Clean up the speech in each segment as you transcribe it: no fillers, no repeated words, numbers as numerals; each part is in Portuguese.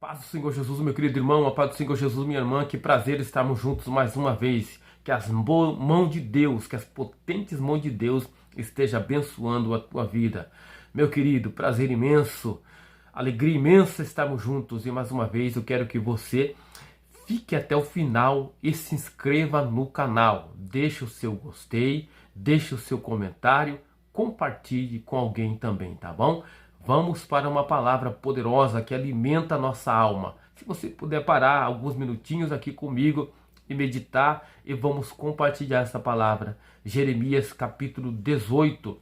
Paz do Senhor Jesus, meu querido irmão, a paz do Senhor Jesus, minha irmã, que prazer estarmos juntos mais uma vez. Que as mãos de Deus, que as potentes mãos de Deus estejam abençoando a tua vida. Meu querido, prazer imenso, alegria imensa estarmos juntos. E mais uma vez eu quero que você fique até o final e se inscreva no canal. Deixe o seu gostei, deixe o seu comentário, compartilhe com alguém também, tá bom? Vamos para uma palavra poderosa que alimenta a nossa alma. Se você puder parar alguns minutinhos aqui comigo e meditar, e vamos compartilhar essa palavra. Jeremias capítulo 18.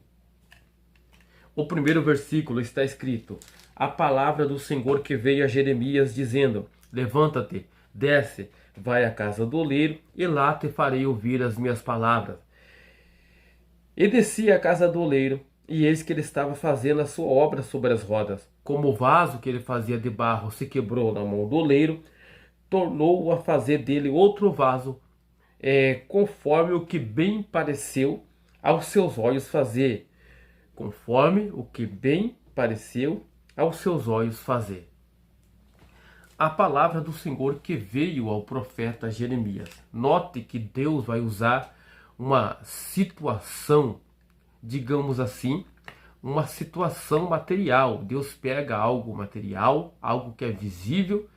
O primeiro versículo está escrito: a palavra do Senhor que veio a Jeremias dizendo: levanta-te, desce, vai à casa do oleiro, e lá te farei ouvir as minhas palavras. E desci à casa do oleiro, e eis que ele estava fazendo a sua obra sobre as rodas. Como o vaso que ele fazia de barro se quebrou na mão do oleiro, tornou a fazer dele outro vaso, conforme o que bem pareceu aos seus olhos fazer. Conforme o que bem pareceu aos seus olhos fazer. A palavra do Senhor que veio ao profeta Jeremias. Note que Deus vai usar uma situação, digamos assim, uma situação material. Deus pega algo material, algo que é visível,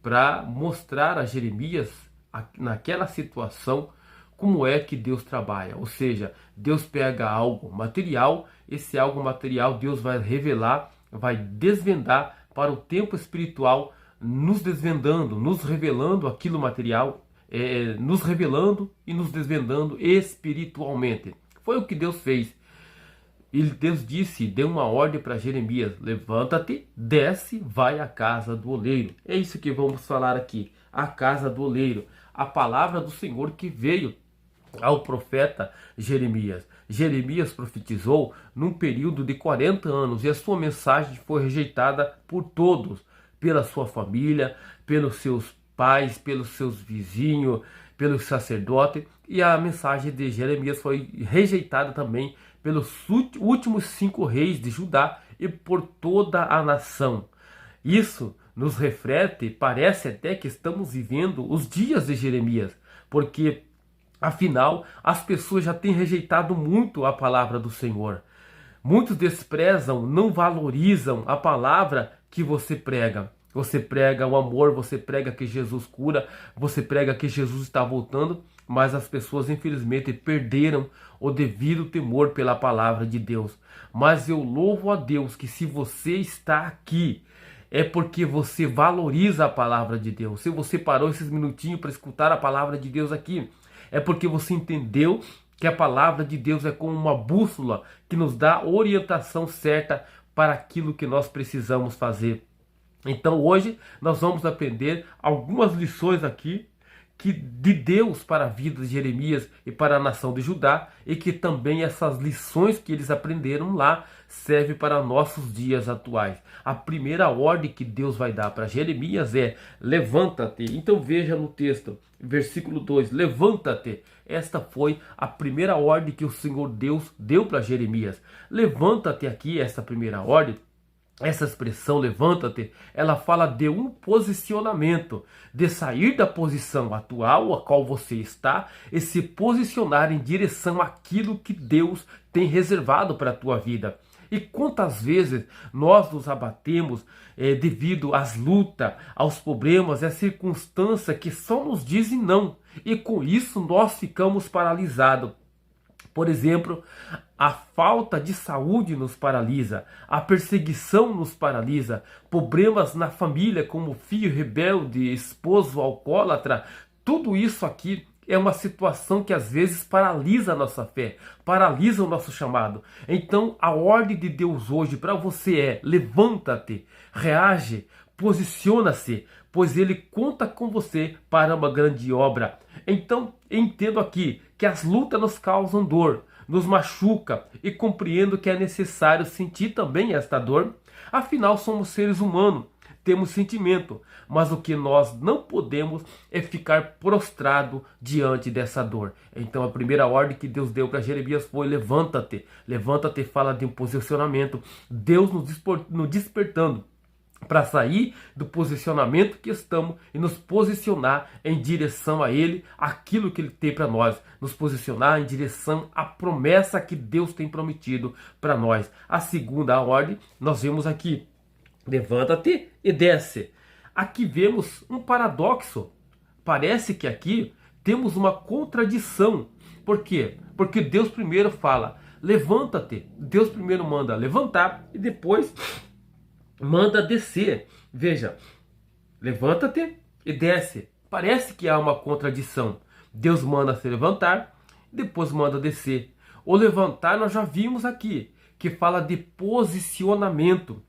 para mostrar a Jeremias, naquela situação, como é que Deus trabalha. Ou seja, Deus pega algo material, esse algo material Deus vai revelar, vai desvendar para o tempo espiritual, nos desvendando, nos revelando aquilo material, nos revelando e nos desvendando espiritualmente. Foi o que Deus fez. E Deus disse, deu uma ordem para Jeremias: levanta-te, desce, vai à casa do oleiro. É isso que vamos falar aqui, a casa do oleiro. A palavra do Senhor que veio ao profeta Jeremias. Jeremias profetizou num período de 40 anos e a sua mensagem foi rejeitada por todos, pela sua família, pelos seus pais, pelos seus vizinhos, pelos sacerdotes, e a mensagem de Jeremias foi rejeitada também pelos últimos 5 reis de Judá e por toda a nação. Isso nos reflete, parece até que estamos vivendo os dias de Jeremias, porque afinal as pessoas já têm rejeitado muito a palavra do Senhor. Muitos desprezam, não valorizam a palavra que você prega. Você prega o amor, você prega que Jesus cura, você prega que Jesus está voltando, mas as pessoas infelizmente perderam o devido temor pela palavra de Deus. Mas eu louvo a Deus que se você está aqui, é porque você valoriza a palavra de Deus. Se você parou esses minutinhos para escutar a palavra de Deus aqui, é porque você entendeu que a palavra de Deus é como uma bússola que nos dá orientação certa para aquilo que nós precisamos fazer. Então hoje nós vamos aprender algumas lições aqui de Deus para a vida de Jeremias e para a nação de Judá, e que também essas lições que eles aprenderam lá servem para nossos dias atuais. A primeira ordem que Deus vai dar para Jeremias é: levanta-te. Então veja no texto, versículo 2, levanta-te. Esta foi a primeira ordem que o Senhor Deus deu para Jeremias. Levanta-te aqui, essa primeira ordem. Essa expressão levanta-te, ela fala de um posicionamento, de sair da posição atual a qual você está e se posicionar em direção àquilo que Deus tem reservado para a tua vida. E quantas vezes nós nos abatemos devido às lutas, aos problemas e às circunstâncias que só nos dizem não, e com isso nós ficamos paralisados. Por exemplo, a falta de saúde nos paralisa, a perseguição nos paralisa, problemas na família como filho rebelde, esposo alcoólatra, tudo isso aqui é uma situação que às vezes paralisa a nossa fé, paralisa o nosso chamado. Então a ordem de Deus hoje para você é: levanta-te, reage, posiciona-se, pois Ele conta com você para uma grande obra. Então entendo aqui que as lutas nos causam dor, nos machuca, e compreendo que é necessário sentir também esta dor. Afinal somos seres humanos, temos sentimento, mas o que nós não podemos é ficar prostrado diante dessa dor. Então a primeira ordem que Deus deu para Jeremias foi: levanta-te. Levanta-te fala de um posicionamento, Deus nos despertando para sair do posicionamento que estamos e nos posicionar em direção a Ele, aquilo que Ele tem para nós, nos posicionar em direção à promessa que Deus tem prometido para nós. A segunda ordem, nós vemos aqui, levanta-te e desce. Aqui vemos um paradoxo, parece que aqui temos uma contradição. Por quê? Porque Deus primeiro fala, levanta-te, Deus primeiro manda levantar e depois manda descer. Veja, levanta-te e desce. Parece que há uma contradição. Deus manda se levantar e depois manda descer. O levantar nós já vimos aqui, que fala de posicionamento.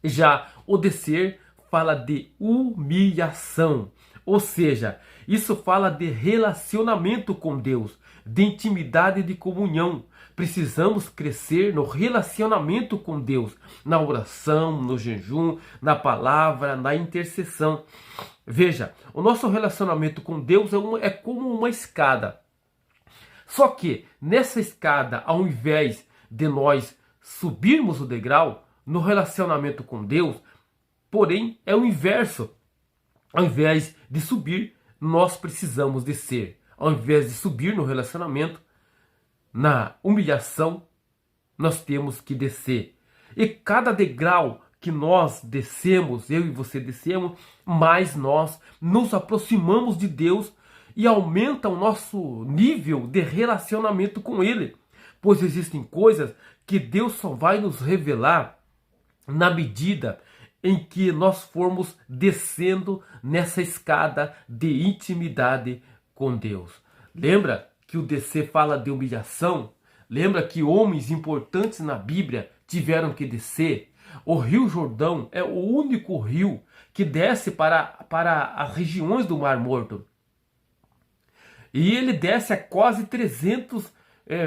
Já o descer fala de humilhação. Ou seja, isso fala de relacionamento com Deus, de intimidade e de comunhão. Precisamos crescer no relacionamento com Deus, na oração, no jejum, na palavra, na intercessão. Veja, o nosso relacionamento com Deus é como uma escada. Só que nessa escada, ao invés de nós subirmos o degrau, no relacionamento com Deus, porém é o inverso. Ao invés de subir, nós precisamos descer. Ao invés de subir no relacionamento, na humilhação, nós temos que descer. E cada degrau que nós descemos, eu e você descemos, mais nós nos aproximamos de Deus e aumenta o nosso nível de relacionamento com Ele. Pois existem coisas que Deus só vai nos revelar na medida em que nós formos descendo nessa escada de intimidade com Deus. Lembra que o descer fala de humilhação? Lembra que homens importantes na Bíblia tiveram que descer? O Rio Jordão é o único rio que desce para as regiões do Mar Morto. E ele desce a quase 300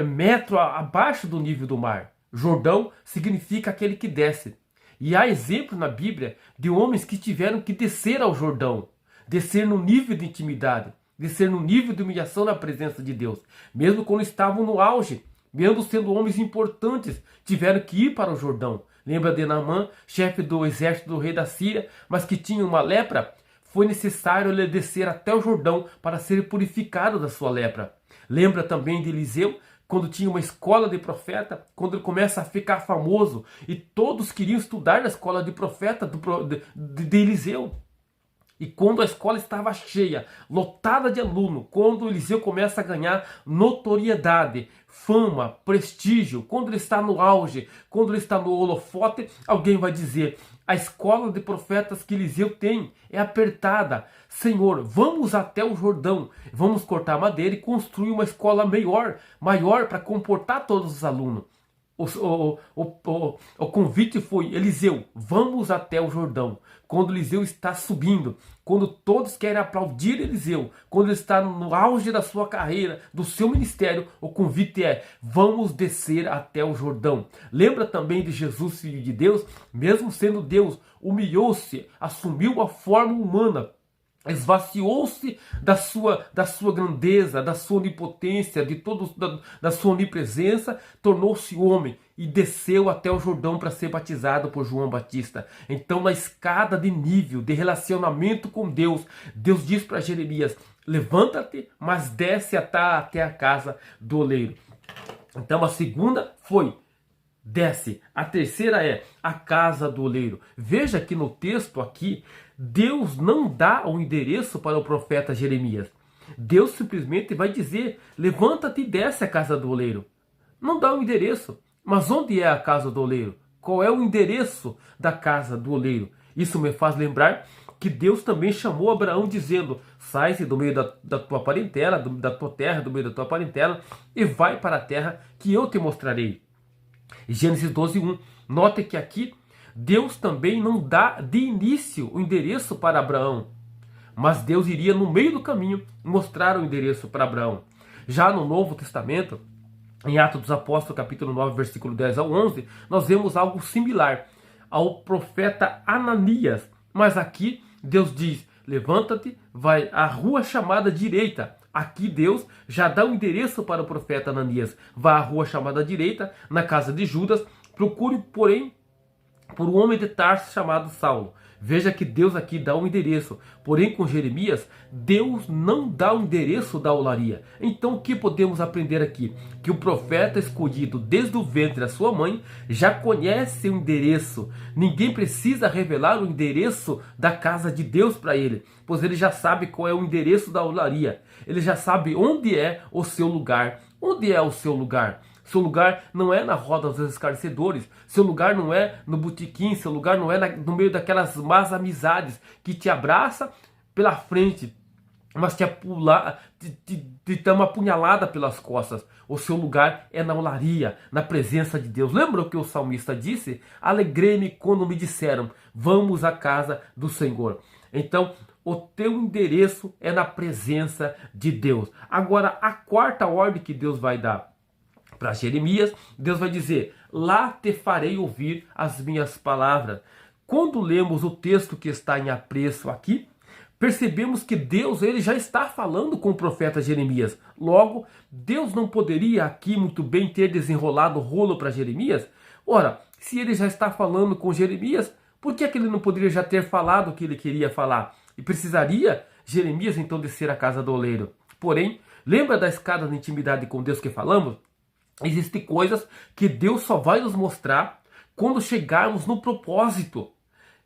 metros abaixo do nível do mar. Jordão significa aquele que desce. E há exemplos na Bíblia de homens que tiveram que descer ao Jordão, descer no nível de intimidade, descer no nível de humilhação na presença de Deus. Mesmo quando estavam no auge, mesmo sendo homens importantes, tiveram que ir para o Jordão. Lembra de Naamã, chefe do exército do rei da Síria, mas que tinha uma lepra? Foi necessário ele descer até o Jordão para ser purificado da sua lepra. Lembra também de Eliseu, quando tinha uma escola de profeta, quando ele começa a ficar famoso e todos queriam estudar na escola de profeta de Eliseu. E quando a escola estava cheia, lotada de aluno, quando Eliseu começa a ganhar notoriedade, fama, prestígio, quando ele está no auge, quando ele está no holofote, alguém vai dizer, a escola de profetas que Eliseu tem é apertada. Senhor, vamos até o Jordão, vamos cortar madeira e construir uma escola maior para comportar todos os alunos. O convite foi, Eliseu, vamos até o Jordão. Quando Eliseu está subindo, quando todos querem aplaudir Eliseu, quando ele está no auge da sua carreira, do seu ministério, o convite é, vamos descer até o Jordão. Lembra também de Jesus, filho de Deus? Mesmo sendo Deus, humilhou-se, assumiu a forma humana, esvaziou-se da sua grandeza, da sua onipotência, da sua onipresença, tornou-se homem e desceu até o Jordão para ser batizado por João Batista. Então, na escada de nível, de relacionamento com Deus, Deus diz para Jeremias, levanta-te, mas desce até a casa do oleiro. Então, a segunda foi, desce. A terceira é a casa do oleiro. Veja que no texto aqui, Deus não dá o endereço para o profeta Jeremias. Deus simplesmente vai dizer, levanta-te e desce a casa do oleiro. Não dá o endereço. Mas onde é a casa do oleiro? Qual é o endereço da casa do oleiro? Isso me faz lembrar que Deus também chamou Abraão dizendo, sai-se do meio da tua parentela, da tua terra, do meio da tua parentela, e vai para a terra que eu te mostrarei. Gênesis 12:1. Note que aqui Deus também não dá de início o endereço para Abraão, mas Deus iria no meio do caminho mostrar o endereço para Abraão. Já no Novo Testamento, em Atos dos Apóstolos, capítulo 9, versículo 10 ao 11, nós vemos algo similar ao profeta Ananias. Mas aqui Deus diz, levanta-te, vai à rua chamada direita. Aqui Deus já dá o endereço para o profeta Ananias. Vá à rua chamada direita, na casa de Judas, procure, porém, por um homem de Tarso chamado Saulo. Veja que Deus aqui dá um endereço. Porém, com Jeremias, Deus não dá o endereço da olaria. Então, o que podemos aprender aqui? Que o profeta escolhido desde o ventre da sua mãe já conhece o endereço. Ninguém precisa revelar o endereço da casa de Deus para ele, pois ele já sabe qual é o endereço da olaria. Ele já sabe onde é o seu lugar. Onde é o seu lugar? Seu lugar não é na roda dos escarnecedores. Seu lugar não é no botequim. Seu lugar não é no meio daquelas más amizades que te abraça pela frente, mas te dá uma apunhalada pelas costas. O seu lugar é na olaria, na presença de Deus. Lembra o que o salmista disse? Alegrei-me quando me disseram, vamos à casa do Senhor. Então, o teu endereço é na presença de Deus. Agora, a quarta ordem que Deus vai dar para Jeremias, Deus vai dizer, lá te farei ouvir as minhas palavras. Quando lemos o texto que está em apreço aqui, percebemos que Deus ele já está falando com o profeta Jeremias. Logo, Deus não poderia aqui muito bem ter desenrolado o rolo para Jeremias? Ora, se ele já está falando com Jeremias, por que ele não poderia já ter falado o que ele queria falar? E precisaria Jeremias então descer à casa do oleiro. Porém, lembra da escada de intimidade com Deus que falamos? Existem coisas que Deus só vai nos mostrar quando chegarmos no propósito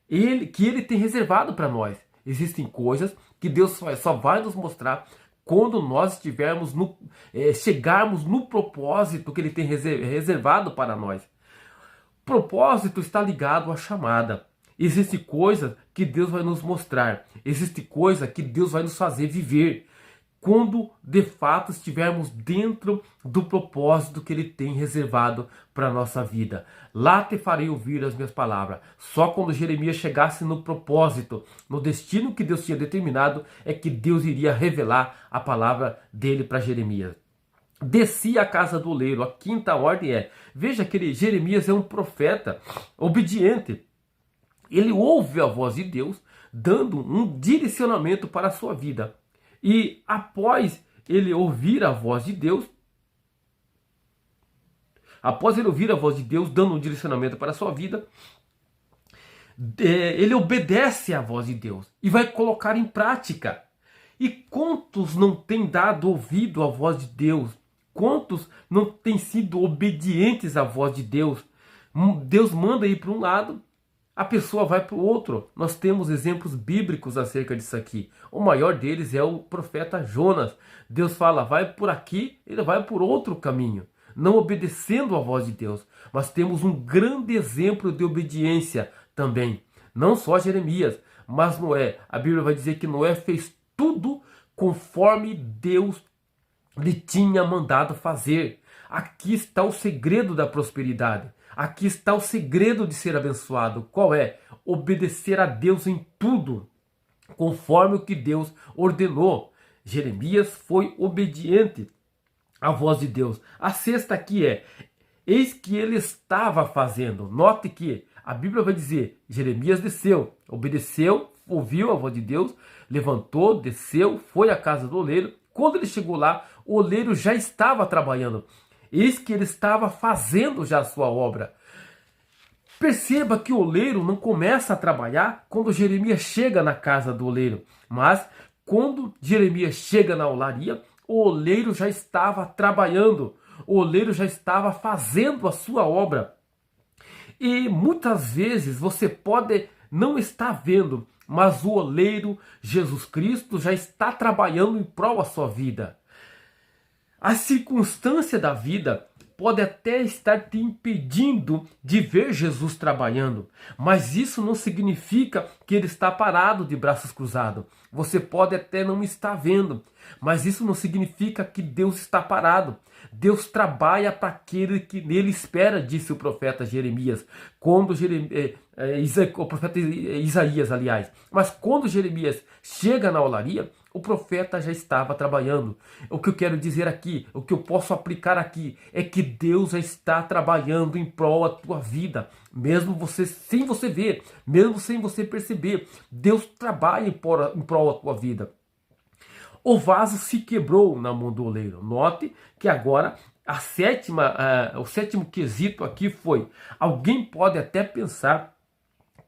que Ele tem reservado para nós. Existem coisas que Deus só vai nos mostrar quando nós estivermos chegarmos no propósito que Ele tem reservado para nós. O propósito está ligado à chamada. Existem coisas que Deus vai nos mostrar. Existem coisas que Deus vai nos fazer viver quando de fato estivermos dentro do propósito que Ele tem reservado para a nossa vida. Lá te farei ouvir as minhas palavras. Só quando Jeremias chegasse no propósito, no destino que Deus tinha determinado, é que Deus iria revelar a palavra dele para Jeremias. Desci à casa do oleiro. A quinta ordem é, veja que Jeremias é um profeta obediente. Ele ouve a voz de Deus, dando um direcionamento para a sua vida. E após ele ouvir a voz de Deus, dando um direcionamento para a sua vida, ele obedece à voz de Deus e vai colocar em prática. E quantos não têm dado ouvido à voz de Deus? Quantos não têm sido obedientes à voz de Deus? Deus manda ir para um lado, a pessoa vai para o outro. Nós temos exemplos bíblicos acerca disso aqui. O maior deles é o profeta Jonas. Deus fala, vai por aqui, ele vai por outro caminho, não obedecendo à voz de Deus. Mas temos um grande exemplo de obediência também. Não só Jeremias, mas Noé. A Bíblia vai dizer que Noé fez tudo conforme Deus lhe tinha mandado fazer. Aqui está o segredo da prosperidade. Aqui está o segredo de ser abençoado. Qual é? Obedecer a Deus em tudo, conforme o que Deus ordenou. Jeremias foi obediente à voz de Deus. A sexta aqui é, eis que ele estava fazendo. Note que a Bíblia vai dizer, Jeremias desceu, obedeceu, ouviu a voz de Deus, levantou, desceu, foi à casa do oleiro. Quando ele chegou lá, o oleiro já estava trabalhando. Eis que ele estava fazendo já a sua obra. Perceba que o oleiro não começa a trabalhar quando Jeremias chega na casa do oleiro. Mas quando Jeremias chega na olaria, o oleiro já estava trabalhando. O oleiro já estava fazendo a sua obra. E muitas vezes você pode não estar vendo, mas o oleiro, Jesus Cristo, já está trabalhando em prol da sua vida. A circunstância da vida pode até estar te impedindo de ver Jesus trabalhando, mas isso não significa que ele está parado de braços cruzados. Você pode até não estar vendo, mas isso não significa que Deus está parado. Deus trabalha para aquele que nele espera, disse o profeta Jeremias, o profeta Isaías, aliás. Mas quando Jeremias chega na olaria, o profeta já estava trabalhando. O que eu quero dizer aqui, o que eu posso aplicar aqui, é que Deus já está trabalhando em prol da tua vida, mesmo sem você ver, mesmo sem você perceber. Deus trabalha em prol da tua vida. O vaso se quebrou na mão do oleiro. Note que agora o sétimo quesito aqui foi: alguém pode até pensar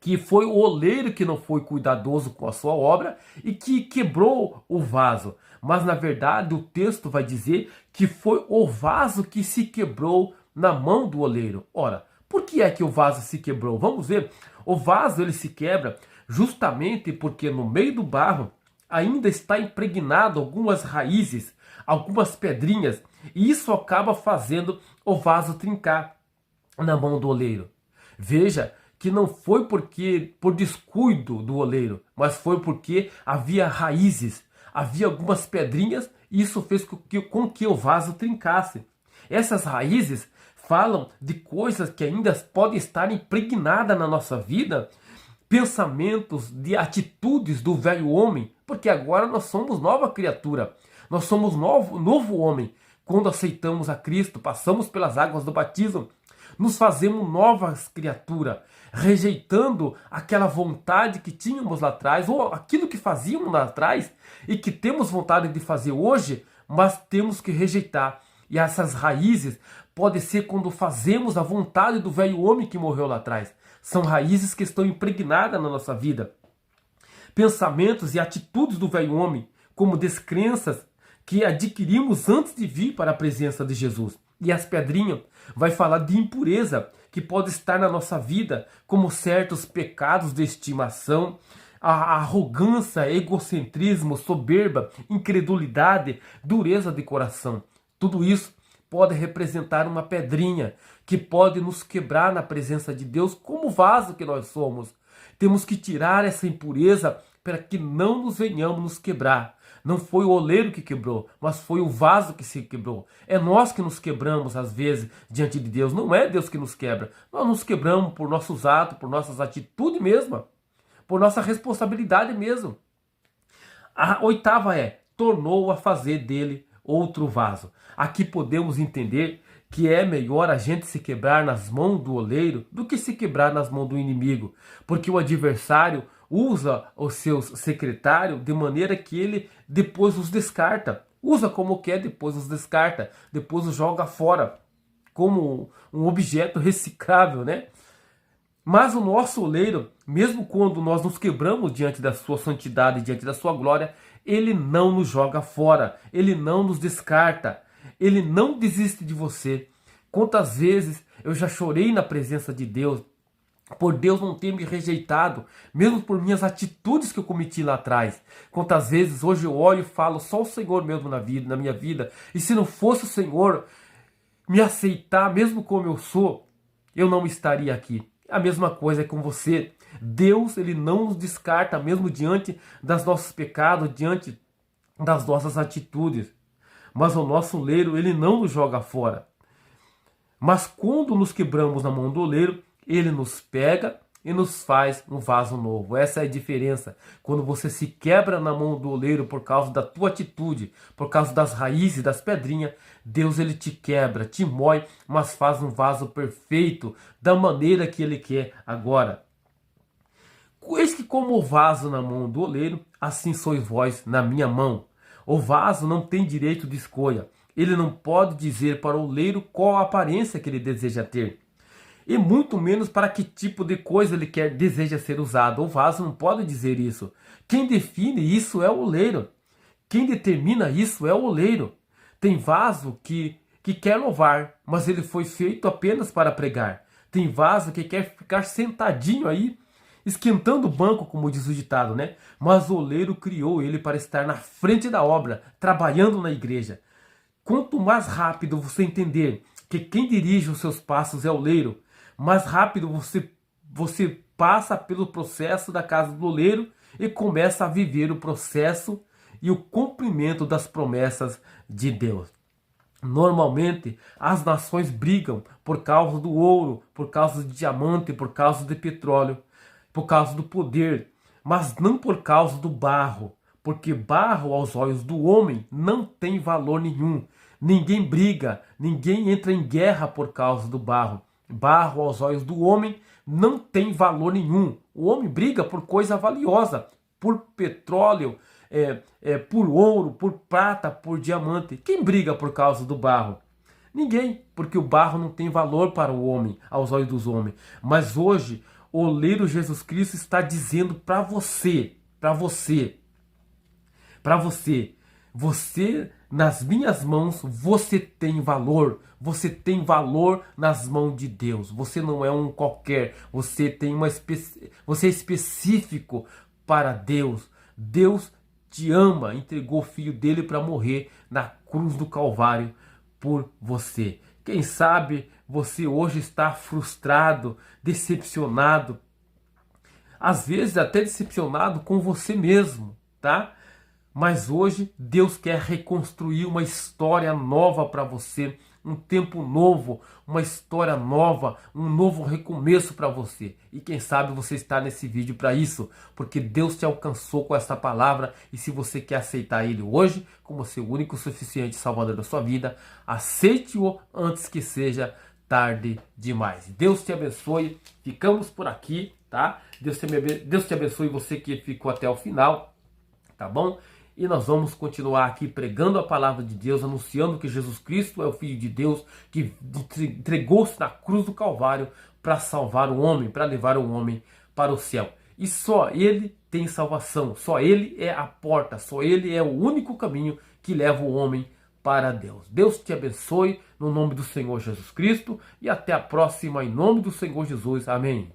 que foi o oleiro que não foi cuidadoso com a sua obra e que quebrou o vaso. Mas na verdade o texto vai dizer que foi o vaso que se quebrou na mão do oleiro. Ora, por que é que o vaso se quebrou? Vamos ver. O vaso ele se quebra justamente porque no meio do barro ainda está impregnado algumas raízes, algumas pedrinhas, e isso acaba fazendo o vaso trincar na mão do oleiro. Veja que não foi por descuido do oleiro, mas foi porque havia raízes, havia algumas pedrinhas, e isso fez com que o vaso trincasse. Essas raízes falam de coisas que ainda podem estar impregnadas na nossa vida, pensamentos, de atitudes do velho homem, porque agora nós somos nova criatura, nós somos novo homem. Quando aceitamos a Cristo, passamos pelas águas do batismo, nos fazemos novas criaturas, rejeitando aquela vontade que tínhamos lá atrás, ou aquilo que fazíamos lá atrás e que temos vontade de fazer hoje, mas temos que rejeitar. E essas raízes podem ser quando fazemos a vontade do velho homem que morreu lá atrás. São raízes que estão impregnadas na nossa vida. Pensamentos e atitudes do velho homem, como descrenças que adquirimos antes de vir para a presença de Jesus. E as pedrinhas vai falar de impureza que pode estar na nossa vida, como certos pecados de estimação, a arrogância, egocentrismo, soberba, incredulidade, dureza de coração. Tudo isso pode representar uma pedrinha que pode nos quebrar na presença de Deus como vaso que nós somos. Temos que tirar essa impureza para que não nos venhamos nos quebrar. Não foi o oleiro que quebrou, mas foi o vaso que se quebrou. É nós que nos quebramos às vezes diante de Deus. Não é Deus que nos quebra. Nós nos quebramos por nossos atos, por nossas atitudes mesmo, por nossa responsabilidade mesmo. A oitava é, tornou a fazer dele outro vaso. Aqui podemos entender que é melhor a gente se quebrar nas mãos do oleiro do que se quebrar nas mãos do inimigo, porque o adversário usa os seus secretários de maneira que ele depois os descarta. Usa como quer, depois os descarta, depois os joga fora, como um objeto reciclável, né? Mas o nosso oleiro, mesmo quando nós nos quebramos diante da sua santidade, diante da sua glória, ele não nos joga fora, ele não nos descarta, ele não desiste de você. Quantas vezes eu já chorei na presença de Deus, por Deus não ter me rejeitado, mesmo por minhas atitudes que eu cometi lá atrás. Quantas vezes hoje eu olho e falo, só o Senhor mesmo na minha vida, e se não fosse o Senhor me aceitar mesmo como eu sou, eu não estaria aqui. A mesma coisa é com você. Deus, ele não nos descarta mesmo diante dos nossos pecados, diante das nossas atitudes. Mas o nosso oleiro, ele não nos joga fora. Mas quando nos quebramos na mão do oleiro, ele nos pega e nos faz um vaso novo. Essa é a diferença. Quando você se quebra na mão do oleiro por causa da tua atitude, por causa das raízes, das pedrinhas, Deus ele te quebra, te mói, mas faz um vaso perfeito da maneira que ele quer agora. Eis que como o vaso na mão do oleiro, assim sois vós na minha mão. O vaso não tem direito de escolha. Ele não pode dizer para o oleiro qual a aparência que ele deseja ter. E muito menos para que tipo de coisa ele deseja ser usado. O vaso não pode dizer isso. Quem define isso é o oleiro. Quem determina isso é o oleiro. Tem vaso que quer louvar, mas ele foi feito apenas para pregar. Tem vaso que quer ficar sentadinho aí, esquentando o banco, como diz o ditado, né? Mas o oleiro criou ele para estar na frente da obra, trabalhando na igreja. Quanto mais rápido você entender que quem dirige os seus passos é o oleiro, mais rápido você passa pelo processo da casa do oleiro e começa a viver o processo e o cumprimento das promessas de Deus. Normalmente, as nações brigam por causa do ouro, por causa de diamante, por causa de petróleo, por causa do poder, mas não por causa do barro, porque barro aos olhos do homem não tem valor nenhum. Ninguém briga, ninguém entra em guerra por causa do barro. Barro aos olhos do homem não tem valor nenhum. O homem briga por coisa valiosa, por petróleo, por ouro, por prata, por diamante. Quem briga por causa do barro? Ninguém, porque o barro não tem valor para o homem, aos olhos dos homens. Mas hoje oleiro Jesus Cristo está dizendo para você, você, nas minhas mãos, você tem valor. Você tem valor nas mãos de Deus. Você não é um qualquer. Você você é específico para Deus. Deus te ama, entregou o filho dele para morrer na cruz do Calvário por você. Quem sabe você hoje está frustrado, decepcionado, às vezes até decepcionado com você mesmo, tá? Mas hoje Deus quer reconstruir uma história nova para você, um tempo novo, uma história nova, um novo recomeço para você. E quem sabe você está nesse vídeo para isso, porque Deus te alcançou com essa palavra e se você quer aceitar Ele hoje como seu único e suficiente Salvador da sua vida, aceite-o antes que seja tarde demais. Deus te abençoe, ficamos por aqui, tá? Deus te abençoe você que ficou até o final, tá bom? E nós vamos continuar aqui pregando a palavra de Deus, anunciando que Jesus Cristo é o Filho de Deus, que entregou-se na cruz do Calvário para salvar o homem, para levar o homem para o céu. E só Ele tem salvação, só Ele é a porta, só Ele é o único caminho que leva o homem para Deus. Deus te abençoe no nome do Senhor Jesus Cristo e até a próxima em nome do Senhor Jesus. Amém.